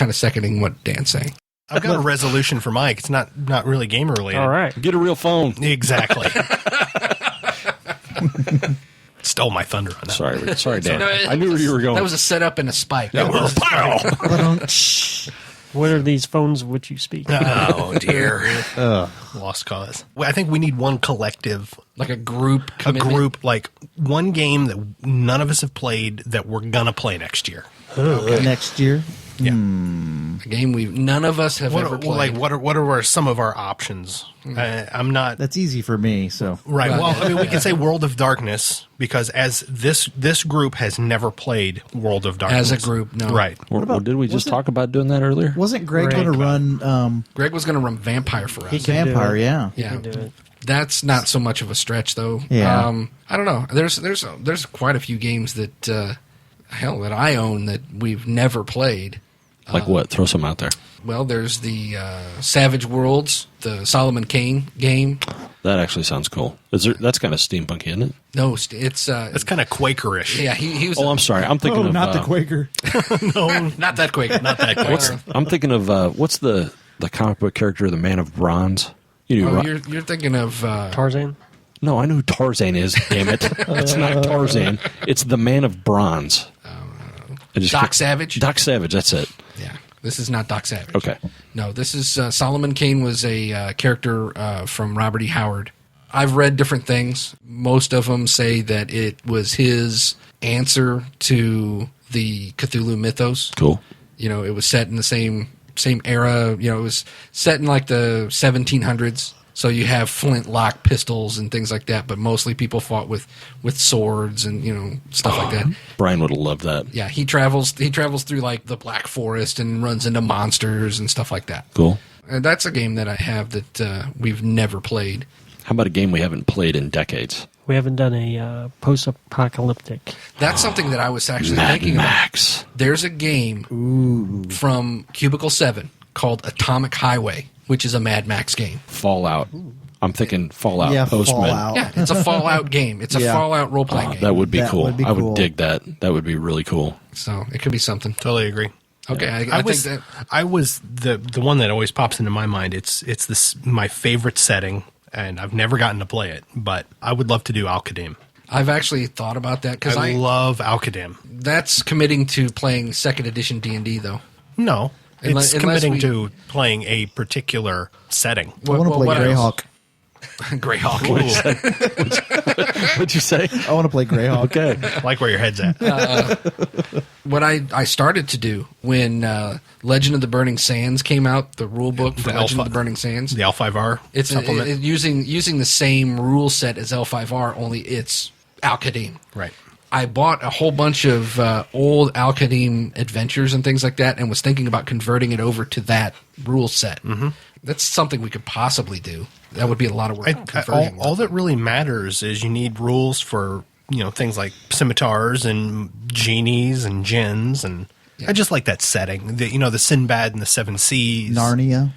kind of seconding what Dan's saying. I've got a resolution for Mike. It's not really gamer related. All right. Get a real phone. Exactly. Stole my thunder on that. Sorry, Dan. I knew where you were going. That was a setup and a spike. What are these phones which you speak? Oh, dear. Lost cause. Well, I think we need one collective, Like a group commitment. like one game that none of us have played that we're going to play next year. Next year. Yeah. A game none of us have ever played. What are some of our options? I'm not... That's easy for me, so. Right. Well, I mean, we can say World of Darkness because as this group has never played World of Darkness. As a group, no. Right. Did we just talk about doing that earlier? Wasn't Greg going to run Greg was going to run Vampire for us. Vampire, yeah. Yeah. Do it. That's not so much of a stretch, though. Yeah. I don't know. There's quite a few games that that I own that we've never played. Like what? Throw some out there. Well, there's the Savage Worlds, the Solomon Kane game. That actually sounds cool. That's kind of steampunky, isn't it? No, it's It's kind of Quakerish. yeah. He was. Oh, I'm sorry. I'm thinking of not the Quaker. no, not that quick. Not that quick. I'm thinking of what's the comic book character, the Man of Bronze? You know, You're thinking of Tarzan? no, I know who Tarzan is. Damn it, it's not Tarzan. It's the Man of Bronze. Doc Savage. Doc Savage. That's it. Yeah, this is not Doc Savage. Okay. No, this is Solomon Kane was a character from Robert E. Howard. I've read different things. Most of them say that it was his answer to the Cthulhu mythos. Cool. You know, it was set in the same era. You know, it was set in like the 1700s. So you have flintlock pistols and things like that, but mostly people fought with swords and, you know, stuff like that. Brian would have loved that. Yeah, he travels through like the Black Forest and runs into monsters and stuff like that. Cool. And that's a game that I have that we've never played. How about a game we haven't played in decades? We haven't done a post-apocalyptic. That's something that I was actually Mad thinking Max. about. There's a game from Cubicle 7 called Atomic Highway, which is a Mad Max game. Fallout. I'm thinking Fallout Yeah, Postman. Fallout. Yeah, it's a Fallout game. It's a Yeah. Fallout role-playing game. That would be That cool. would be I cool. would dig that. That would be really cool. So it could be something. Totally agree. Okay, I think that... I was the one that always pops into my mind. It's this my favorite setting, and I've never gotten to play it, but I would love to do Al-Qadim. I've actually thought about that because I love Al-Qadim. that's committing to playing second edition D&D though. No, it's Unless committing we- to playing a particular setting. I want to play what else? Greyhawk. Greyhawk. What'd you say? I want to play Greyhawk. Okay. Like where your head's at. What I started to do when Legend of the Burning Sands came out, the rule book for The Legend L5 of the Burning Sands. The L5R It's supplement. using the same rule set as L5R, only it's Al-Qadim. Right. I bought a whole bunch of old Al-Qadim adventures and things like that and was thinking about converting it over to that rule set. Mm-hmm. That's something we could possibly do. That would be a lot of work. converting All that really matters is you need rules for things like scimitars and genies and jinns, and I just like that setting. The Sinbad and the Seven Seas. Narnia.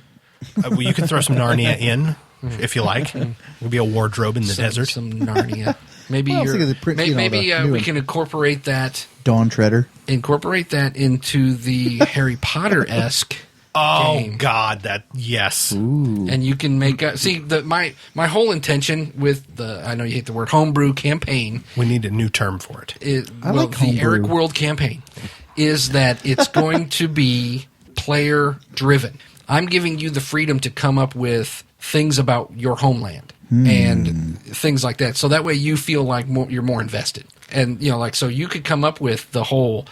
Well, you can throw some Narnia in if you like. It'll be a wardrobe in the desert. Some Narnia. Maybe Well, I was thinking the print- maybe the new we one. can incorporate that Dawn Treader. into the Harry Potter-esque Oh game. God, yes. And you can make my whole intention with I know you hate the word homebrew campaign. We need a new term for it. I like the homebrew. Eric World campaign is that it's going to be player driven. I'm giving you the freedom to come up with things about your homeland and things like that. So that way you feel like you're more invested. And so you could come up with the whole,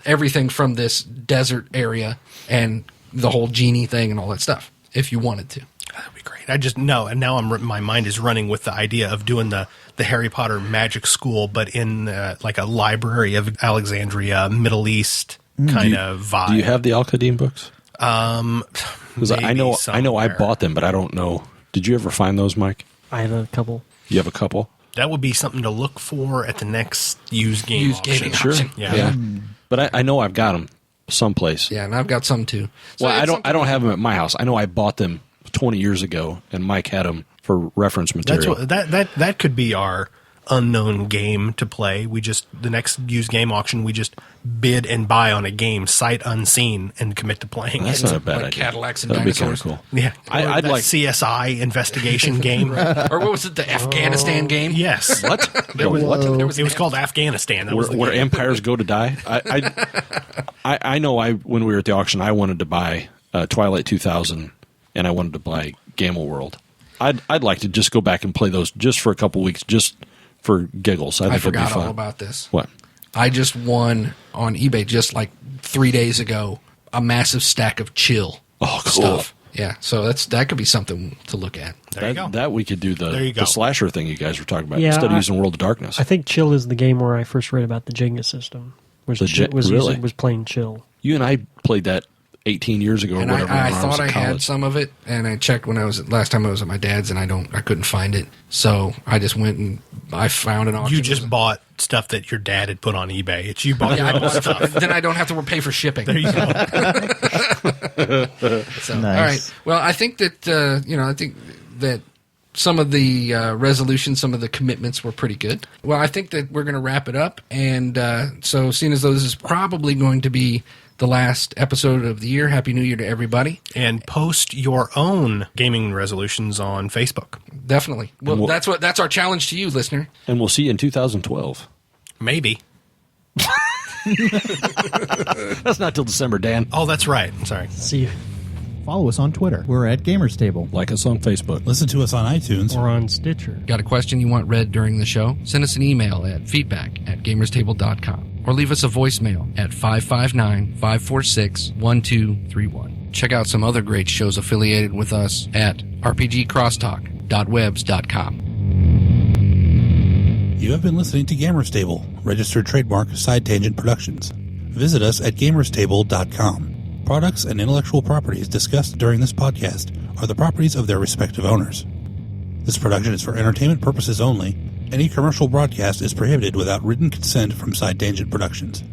everything from this desert area and the whole genie thing and all that stuff if you wanted to. That'd be great. I just know, and now my mind is running with the idea of doing the Harry Potter magic school, but in like a library of Alexandria, Middle East kind of vibe. Do you have the Al-Qadim books? Because I know I somewhere. bought them, but I don't know. Did you ever find those, Mike? I have a couple. You have a couple? That would be something to look for at the next used game auction. gaming auction. Yeah. But I know I've got them someplace. Yeah, and I've got some too. So Well, it's I don't have them at my house. I know I bought them 20 years ago, and Mike had them for reference That's material. what that could be our unknown game to play. The next used game auction, we just bid and buy on a game sight unseen and commit to playing That's it. not a bad Like idea. Cadillacs and That'd be kind of dinosaurs. cool. Yeah, I'd that like- CSI investigation game. Or what was it, the Afghanistan game? Yes, What? There was, What? there was it was called Afghanistan. That was the Where game. empires go to die. I know. When we were at the auction, I wanted to buy Twilight 2000, and I wanted to buy Gamma World. I'd like to just go back and play those just for a couple weeks, just for giggles. I think it'd be forgot fun. all about this. What? I just won on eBay just like 3 days ago a massive stack of chill Oh, cool. stuff. Yeah, so that could be something to look at. There you go. That we could do There you go. the slasher thing you guys were talking about Yeah, instead of using World of Darkness. I think Chill is the game where I first read about the Jenga system. Was Really? was playing Chill. You and I played that 18 years ago or And whatever. I when thought was I in had college. some of it, and I checked last time I was at my dad's, and I couldn't find it. So I just went and I found an auction. You just bought stuff that your dad had put on eBay. It's you bought Yeah, your I own bought stuff. Then I don't have to pay for shipping. There you go. So, Nice. all right. Well, I think that I think that some of the resolutions, some of the commitments were pretty good. Well, I think that we're going to wrap it up, and so seeing as though this is probably going to be the last episode of the year, Happy New Year to everybody. And post your own gaming resolutions on Facebook. Definitely. Well, we'll- that's our challenge to you, listener. And we'll see you in 2012. Maybe. That's not till December, Dan. Oh, that's right. Sorry. See you. Follow us on Twitter. We're at Gamers Table. Like us on Facebook. Listen to us on iTunes. Or on Stitcher. Got a question you want read during the show? Send us an email at feedback@gamerstable.com or leave us a voicemail at 559-546-1231. Check out some other great shows affiliated with us at rpgcrosstalk.webs.com. You have been listening to Gamers Table, registered trademark Side Tangent Productions. Visit us at gamerstable.com. Products and intellectual properties discussed during this podcast are the properties of their respective owners. This production is for entertainment purposes only. Any commercial broadcast is prohibited without written consent from Side Tangent Productions.